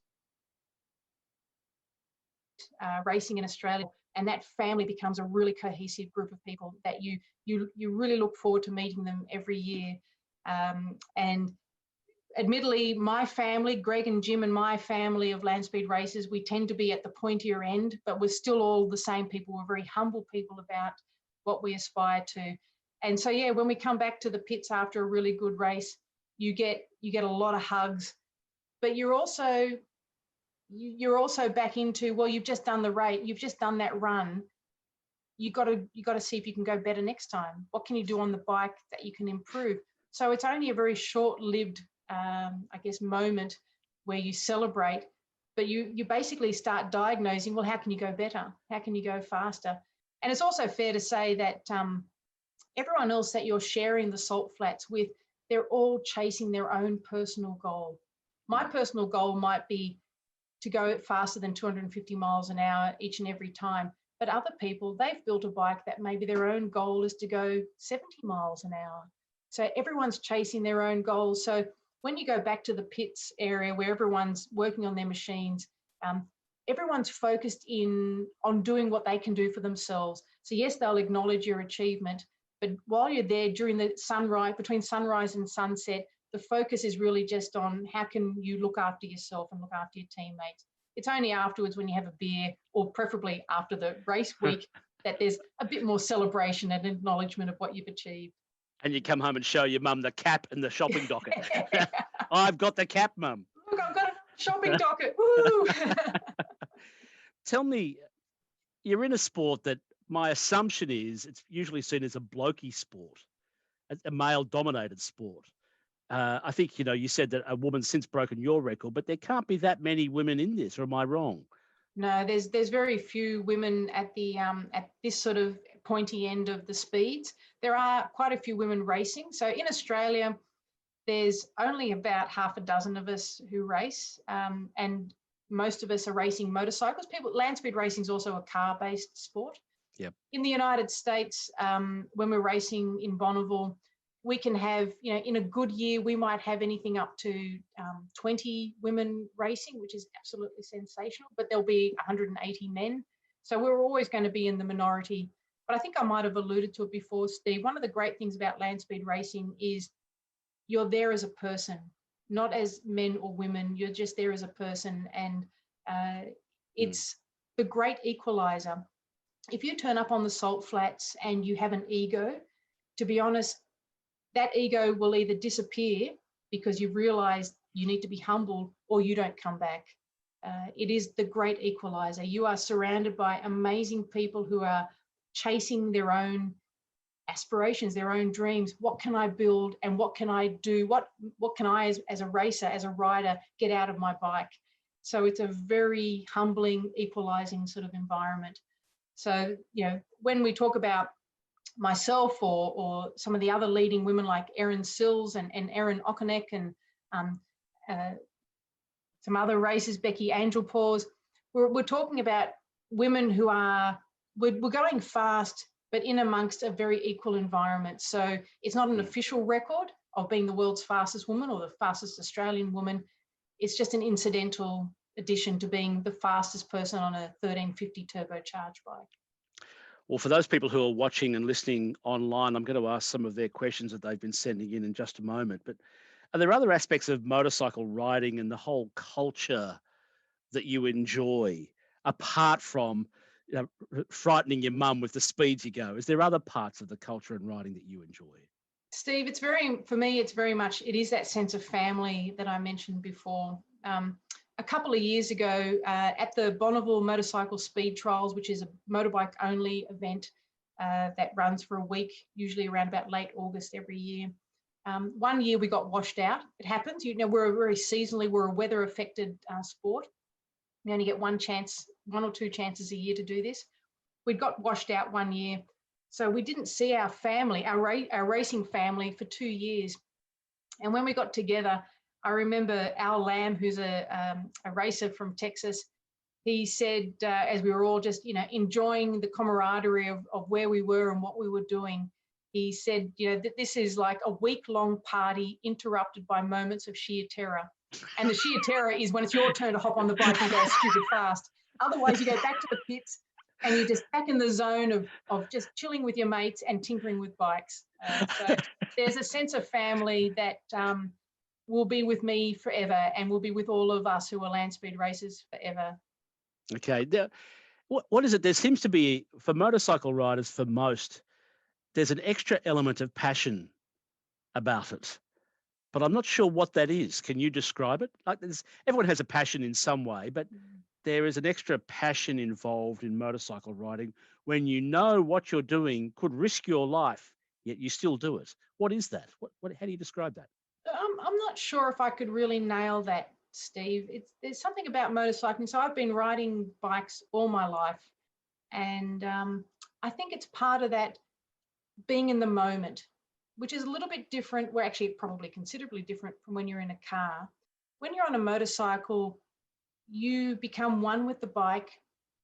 [SPEAKER 1] racing in Australia. And that family becomes a really cohesive group of people that you really look forward to meeting them every year. And admittedly, my family, Greg and Jim and my family of land speed racers, we tend to be at the pointier end, but we're still all the same people. We're very humble people about what we aspire to. And so, yeah, when we come back to the pits after a really good race, you get a lot of hugs, but you're also back into, well, you've just done the race, you've just done that run. You got to see if you can go better next time. What can you do on the bike that you can improve? So it's only a very short-lived moment where you celebrate, but you basically start diagnosing, well, how can you go better? How can you go faster? And it's also fair to say that everyone else that you're sharing the salt flats with, they're all chasing their own personal goal. My personal goal might be to go faster than 250 miles an hour each and every time, but other people, they've built a bike that maybe their own goal is to go 70 miles an hour. So everyone's chasing their own goals. So when you go back to the pits area where everyone's working on their machines, everyone's focused on doing what they can do for themselves. So yes, they'll acknowledge your achievement, but while you're there during the sunrise, between sunrise and sunset, the focus is really just on how can you look after yourself and look after your teammates. It's only afterwards when you have a beer, or preferably after the race week, that there's a bit more celebration and acknowledgement of what you've achieved.
[SPEAKER 2] And you come home and show your mum the cap and the shopping docket. I've got the cap, Mum.
[SPEAKER 1] Look, I've got a shopping docket. Woo!
[SPEAKER 2] Tell me, you're in a sport that my assumption is it's usually seen as a blokey sport, a male-dominated sport. I think, you said that a woman's since broken your record, but there can't be that many women in this, or am I wrong?
[SPEAKER 1] No, there's very few women at the at this sort of pointy end of the speeds. There are quite a few women racing. So in Australia, there's only about half a dozen of us who race, and most of us are racing motorcycles. Land speed racing is also a car-based sport.
[SPEAKER 2] Yep.
[SPEAKER 1] In the United States, when we're racing in Bonneville, we can have, in a good year, we might have anything up to 20 women racing, which is absolutely sensational, but there'll be 180 men. So we're always going to be in the minority. But I think I might have alluded to it before, Steve. One of the great things about land speed racing is you're there as a person, not as men or women. You're just there as a person. And it's the great equalizer. If you turn up on the salt flats and you have an ego, to be honest, that ego will either disappear because you've realized you need to be humbled, or you don't come back. It is the great equalizer. You are surrounded by amazing people who are chasing their own aspirations, their own dreams. What can I build and what can I do? What can I, as a racer, as a rider, get out of my bike? So it's a very humbling, equalizing sort of environment. So, when we talk about myself or some of the other leading women like Erin Sills and Erin Okonek and some other racers, Becky Angelpaws, we're talking about women who we're going fast, but in amongst a very equal environment. So it's not an official record of being the world's fastest woman or the fastest Australian woman. It's just an incidental addition to being the fastest person on a 1350 turbocharged bike.
[SPEAKER 2] Well, for those people who are watching and listening online, I'm going to ask some of their questions that they've been sending in just a moment. But are there other aspects of motorcycle riding and the whole culture that you enjoy, apart from frightening your mum with the speeds you go? Is there other parts of the culture and riding that you enjoy?
[SPEAKER 1] Steve, for me, it is that sense of family that I mentioned before. A couple of years ago at the Bonneville Motorcycle Speed Trials, which is a motorbike only event that runs for a week, usually around about late August every year. One year we got washed out. It happens, we're a weather affected sport. We only get one or two chances a year to do this. We got washed out one year. So we didn't see our family, our racing family, for 2 years. And when we got together, I remember Al Lamb, who's a racer from Texas, he said, as we were all just, enjoying the camaraderie of where we were and what we were doing, he said, that this is like a week-long party interrupted by moments of sheer terror. And the sheer terror is when it's your turn to hop on the bike and go stupid fast. Otherwise, you go back to the pits and you're just back in the zone of just chilling with your mates and tinkering with bikes. So there's a sense of family that will be with me forever and will be with all of us who are land speed racers forever.
[SPEAKER 2] Okay. What is it? There seems to be, for motorcycle riders, for most, there's an extra element of passion about it. But I'm not sure what that is. Can you describe it? Everyone has a passion in some way, but there is an extra passion involved in motorcycle riding when you know what you're doing could risk your life, yet you still do it. What is that? How do you describe that?
[SPEAKER 1] I'm not sure if I could really nail that, Steve. There's something about motorcycling. So I've been riding bikes all my life, and I think it's part of that being in the moment, which is a little bit different. We're actually probably considerably different from when you're in a car. When you're on a motorcycle, you become one with the bike.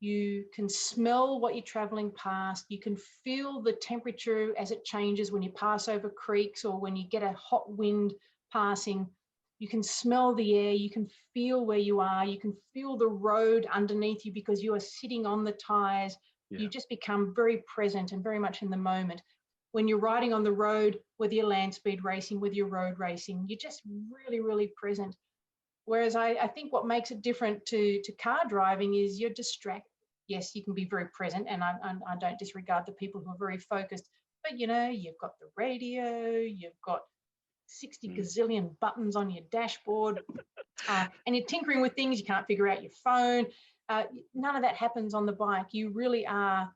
[SPEAKER 1] You can smell what you're traveling past. You can feel the temperature as it changes when you pass over creeks or when you get a hot wind passing. You can smell the air. You can feel where you are. You can feel the road underneath you because you are sitting on the tires. Yeah. You just become very present and very much in the moment. when you're riding on the road, whether you're land speed racing, whether you're road racing, you're just really, really present. Whereas I think what makes it different to car driving is you're distracted. Yes, you can be very present, and I don't disregard the people who are very focused, but you've got the radio, you've got 60 gazillion buttons on your dashboard, and you're tinkering with things, you can't figure out your phone. None of that happens on the bike. You really are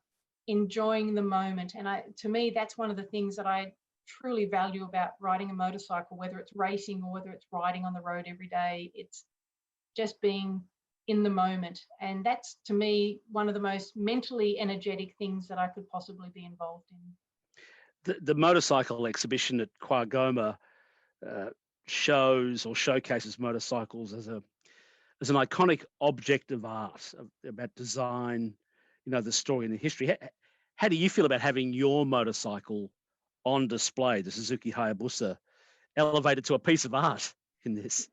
[SPEAKER 1] enjoying the moment. And to me, that's one of the things that I truly value about riding a motorcycle, whether it's racing or whether it's riding on the road every day. It's just being in the moment. And that's, to me, one of the most mentally energetic things that I could possibly be involved in.
[SPEAKER 2] The motorcycle exhibition at qagoma shows or showcases motorcycles as an iconic object of art, about design, the story and the history. How do you feel about having your motorcycle on display, the Suzuki Hayabusa, elevated to a piece of art in this?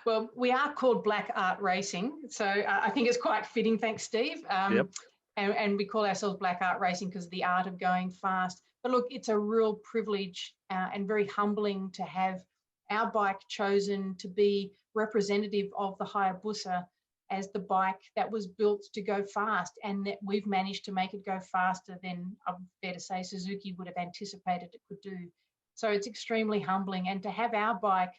[SPEAKER 1] Well, we are called Black Art Racing, so I think it's quite fitting, thanks, Steve.
[SPEAKER 2] Yep.
[SPEAKER 1] And we call ourselves Black Art Racing because of the art of going fast. But look, it's a real privilege and very humbling to have our bike chosen to be representative of the Hayabusa as the bike that was built to go fast, and that we've managed to make it go faster than, I'm fair to say, Suzuki would have anticipated it could do. So it's extremely humbling, and to have our bike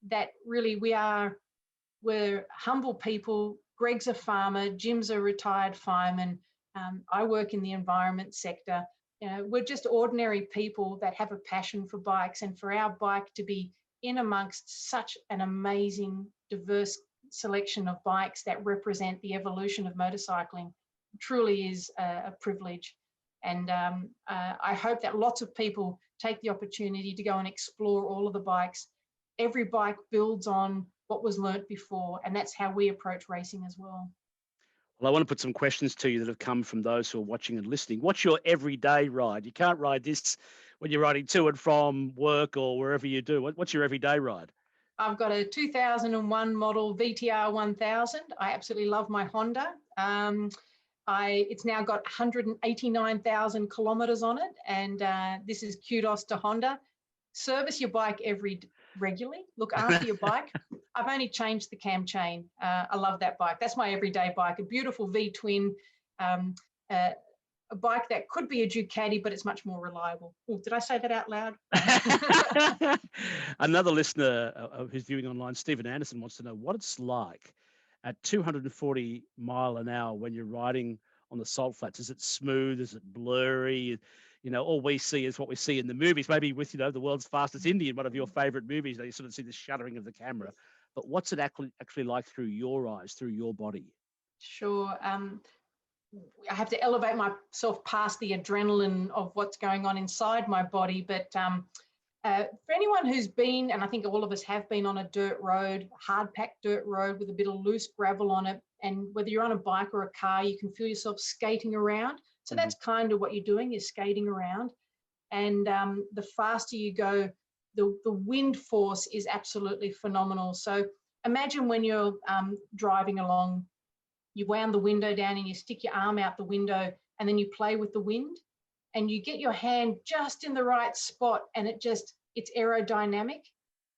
[SPEAKER 1] that really we're humble people. Greg's a farmer, Jim's a retired fireman. I work in the environment sector. We're just ordinary people that have a passion for bikes, and for our bike to be in amongst such an amazing, diverse selection of bikes that represent the evolution of motorcycling truly is a privilege. And I hope that lots of people take the opportunity to go and explore all of the bikes. Every bike builds on what was learnt before, and that's how we approach racing as well.
[SPEAKER 2] Well, I want to put some questions to you that have come from those who are watching and listening. What's your everyday ride? You can't ride this when you're riding to and from work or wherever you do. What's your everyday ride?
[SPEAKER 1] I've got a 2001 model VTR 1000. I absolutely love my Honda. It's now got 189,000 kilometers on it, and this is kudos to Honda. Service your bike regularly. Look after your bike. I've only changed the cam chain. I love that bike. That's my everyday bike. A beautiful V-twin, a bike that could be a Ducati, but it's much more reliable. Oh, did I say that out loud?
[SPEAKER 2] Another listener who's viewing online, Stephen Anderson, wants to know what it's like at 240 mile an hour when you're riding on the salt flats. Is it smooth? Is it blurry? All we see is what we see in the movies, maybe with, the world's fastest Indian, one of your favorite movies. You sort of see the shuddering of the camera. But what's it actually like through your eyes, through your body?
[SPEAKER 1] Sure. I have to elevate myself past the adrenaline of what's going on inside my body. But for anyone who's been, and I think all of us have been, on a dirt road, hard-packed dirt road with a bit of loose gravel on it, and whether you're on a bike or a car, you can feel yourself skating around. So that's kind of what you're doing, is skating around. And the faster you go, the wind force is absolutely phenomenal. So imagine when you're driving along, you wound the window down and you stick your arm out the window, and then you play with the wind, and you get your hand just in the right spot, and it's aerodynamic.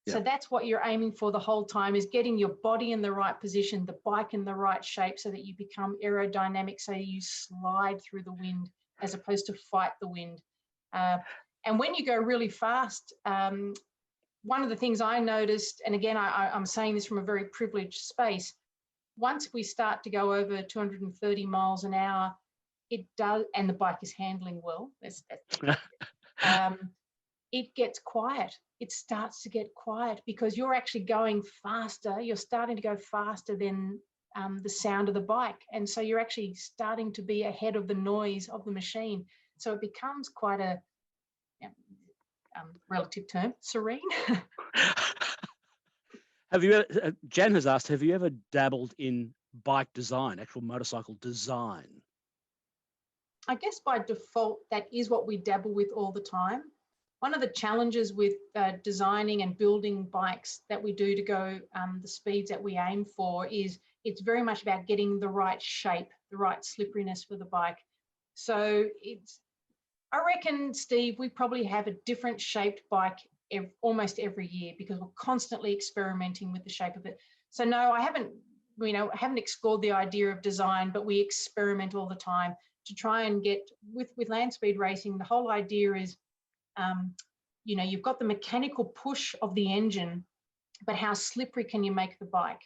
[SPEAKER 1] Yep. So that's what you're aiming for the whole time, is getting your body in the right position, the bike in the right shape, so that you become aerodynamic, so you slide through the wind as opposed to fight the wind. And when you go really fast, one of the things I noticed, and again, I'm saying this from a very privileged space, once we start to go over 230 miles an hour, it does, and the bike is handling well, it gets quiet. It starts to get quiet because you're actually going faster. You're starting to go faster than the sound of the bike. And so you're actually starting to be ahead of the noise of the machine. So it becomes quite a relative term, serene.
[SPEAKER 2] Jan has asked, have you ever dabbled in bike design, actual motorcycle design?
[SPEAKER 1] I guess by default, that is what we dabble with all the time. One of the challenges with designing and building bikes that we do to go the speeds that we aim for is it's very much about getting the right shape, the right slipperiness for the bike. So I reckon, Steve, we probably have a different shaped bike almost every year because we're constantly experimenting with the shape of it. So no, I haven't explored the idea of design, but we experiment all the time to try and get with land speed racing. The whole idea is, you've got the mechanical push of the engine, but how slippery can you make the bike?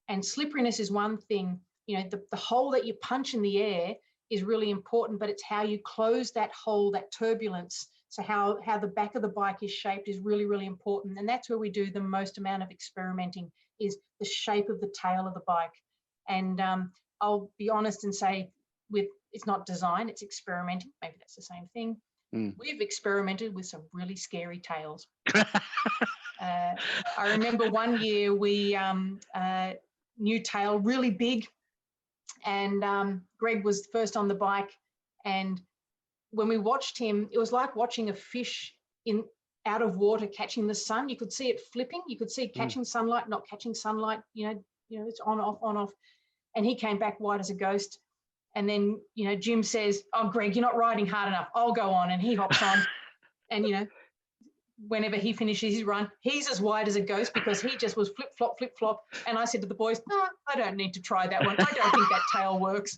[SPEAKER 1] And slipperiness is one thing. The hole that you punch in the air is really important, but it's how you close that hole, that turbulence. So how the back of the bike is shaped is really, really important. And that's where we do the most amount of experimenting, is the shape of the tail of the bike. And I'll be honest and say, it's not design, it's experimenting. Maybe that's the same thing. We've experimented with some really scary tails. I remember one year we new tail, really big, and Greg was first on the bike, and when we watched him, it was like watching a fish out of water catching the sun. You could see it flipping. You could see it catching sunlight, not catching sunlight. It's on, off, on, off. And he came back white as a ghost. And then, Jim says, "Oh, Greg, you're not riding hard enough. I'll go on." And he hops on. And, whenever he finishes his run, he's as white as a ghost because he just was flip, flop, flip, flop. And I said to the boys, "No, I don't need to try that one. I don't think that tail works."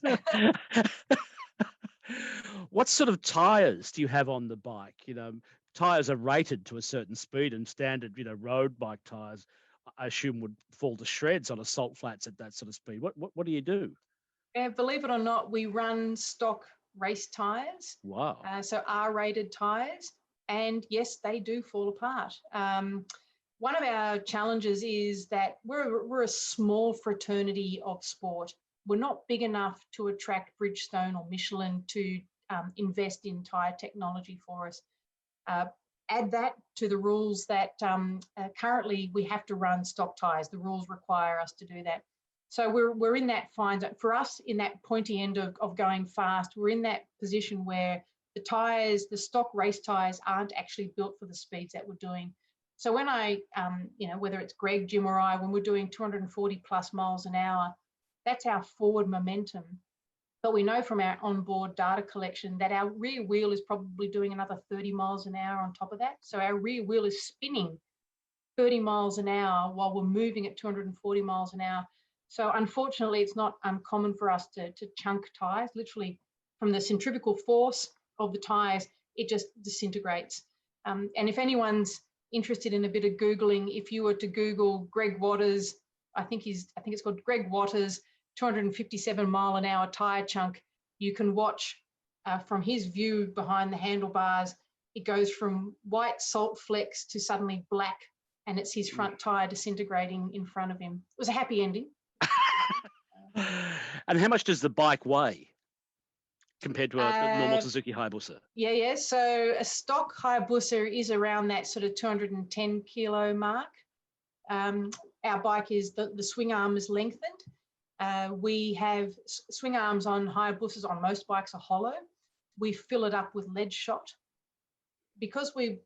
[SPEAKER 2] What sort of tyres do you have on the bike? Tyres are rated to a certain speed, and standard, road bike tyres, I assume, would fall to shreds on assault flats at that sort of speed. What do you do?
[SPEAKER 1] Yeah, believe it or not, we run stock race tyres.
[SPEAKER 2] Wow.
[SPEAKER 1] So R-rated tyres, and yes, they do fall apart. One of our challenges is that we're a small fraternity of sport. We're not big enough to attract Bridgestone or Michelin to invest in tyre technology for us. Add that to the rules that currently we have to run stock tyres. The rules require us to do that. So we're in that fine zone. For us, in that pointy end of going fast, we're in that position where the tyres, the stock race tyres, aren't actually built for the speeds that we're doing. So when whether it's Greg, Jim, or I, when we're doing 240 plus miles an hour, that's our forward momentum. But we know from our onboard data collection that our rear wheel is probably doing another 30 miles an hour on top of that. So our rear wheel is spinning 30 miles an hour while we're moving at 240 miles an hour. So unfortunately, it's not uncommon for us to chunk tyres. Literally, from the centrifugal force of the tyres, it just disintegrates. And if anyone's interested in a bit of Googling, if you were to Google Greg Waters, I think it's called Greg Waters 257 mile an hour tyre chunk, you can watch from his view behind the handlebars. It goes from white salt flecks to suddenly black, and it's his front tyre disintegrating in front of him. It was a happy ending.
[SPEAKER 2] And how much does the bike weigh compared to a normal Suzuki Hayabusa?
[SPEAKER 1] Yeah. So a stock Hayabusa is around that sort of 210 kilo mark. Our bike is, the swing arm is lengthened. We have swing arms on Hayabusas, on most bikes, are hollow. We fill it up with lead shot. Because we've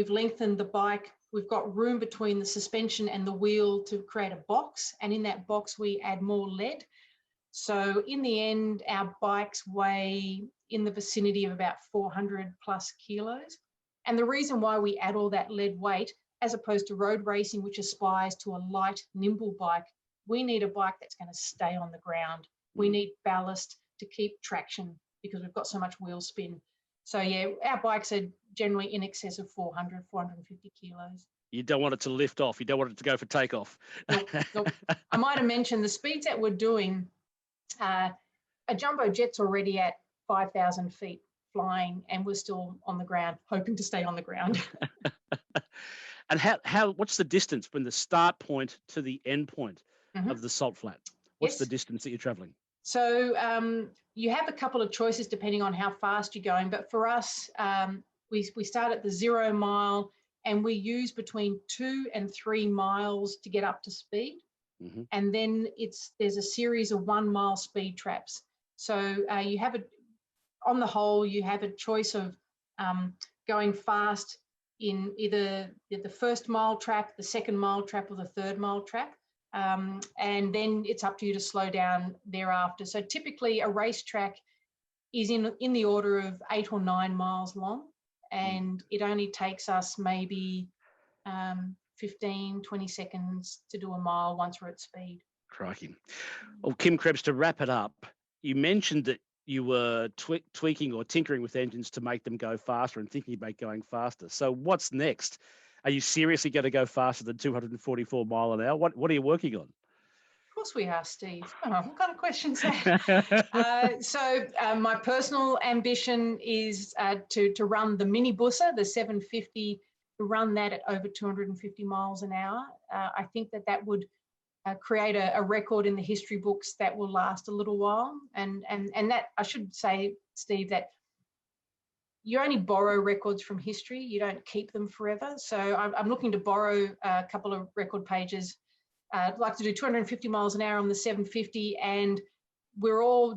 [SPEAKER 1] lengthened the bike, we've got room between the suspension and the wheel to create a box, and in that box we add more lead. So in the end, our bikes weigh in the vicinity of about 400 plus kilos. And the reason why we add all that lead weight, as opposed to road racing, which aspires to a light, nimble bike, we need a bike that's going to stay on the ground. We need ballast to keep traction because we've got so much wheel spin. So yeah, our bikes are generally in excess of 400, 450 kilos.
[SPEAKER 2] You don't want it to lift off. You don't want it to go for takeoff.
[SPEAKER 1] Nope. I might have mentioned the speeds that we're doing. A jumbo jet's already at 5,000 feet flying, and we're still on the ground, hoping to stay on the ground.
[SPEAKER 2] And what's the distance from the start point to the end point of the salt flat? What's the distance that you're traveling?
[SPEAKER 1] So you have a couple of choices depending on how fast you're going. But for us, we start at the 0 mile, and we use between 2 and 3 miles to get up to speed. And then there's a series of 1 mile speed traps. So you have on the whole, you have a choice of going fast in either the 1st mile trap, the 2nd mile trap, or the 3rd mile trap. And then it's up to you to slow down thereafter. So typically a racetrack is in the order of 8 or 9 miles long, and it only takes us maybe 15, 20 seconds to do a mile once we're at speed.
[SPEAKER 2] Crikey. Well, Kim Krebs, to wrap it up, you mentioned that you were tweaking or tinkering with engines to make them go faster and thinking about going faster. So what's next? Are you seriously going to go faster than 244 mile an hour? What are you working on?
[SPEAKER 1] Of course we are, Steve. Oh, what kind of questions that? So my personal ambition is to run the mini Busa, the 750, to run that at over 250 miles an hour. I think that would create a record in the history books that will last a little while. And that, I should say, Steve, that you only borrow records from history. You don't keep them forever. So I'm looking to borrow a couple of record pages. I'd like to do 250 miles an hour on the 750, and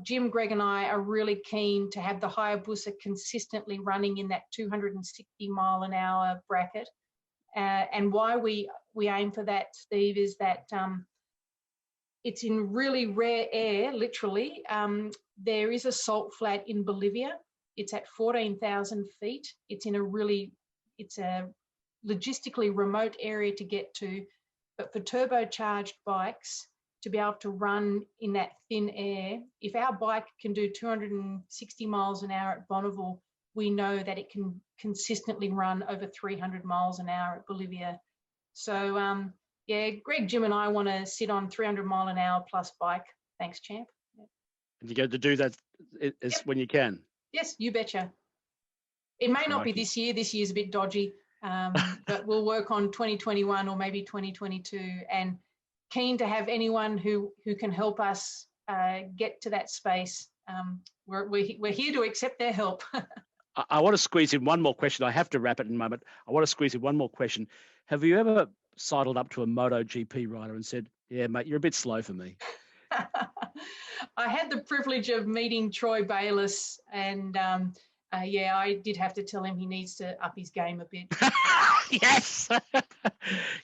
[SPEAKER 1] Jim, Greg and I are really keen to have the Hayabusa consistently running in that 260 mile an hour bracket. And why we aim for that, Steve, is that it's in really rare air, literally. There is a salt flat in Bolivia. It's at 14,000 feet. It's a logistically remote area to get to, but for turbocharged bikes to be able to run in that thin air, if our bike can do 260 miles an hour at Bonneville, we know that it can consistently run over 300 miles an hour at Bolivia. So yeah, Greg, Jim and I want to sit on 300 mile an hour plus bike. Thanks, champ.
[SPEAKER 2] And you go to do that when you can.
[SPEAKER 1] Yes, you betcha. It may not be this year. This year's a bit dodgy, but we'll work on 2021 or maybe 2022, and keen to have anyone who can help us get to that space. We're here to accept their help.
[SPEAKER 2] I want to squeeze in one more question. I have to wrap it in a moment. I want to squeeze in one more question. Have you ever sidled up to a MotoGP rider and said, "Yeah, mate, you're a bit slow for me"?
[SPEAKER 1] I had the privilege of meeting Troy Bayliss, and yeah, I did have to tell him he needs to up his game a bit.
[SPEAKER 2] Yes.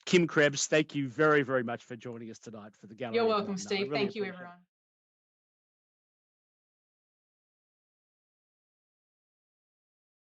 [SPEAKER 2] Kim Krebs, thank you very, very much for joining us tonight for the gallery.
[SPEAKER 1] You're welcome, Steve. Thank you, everyone.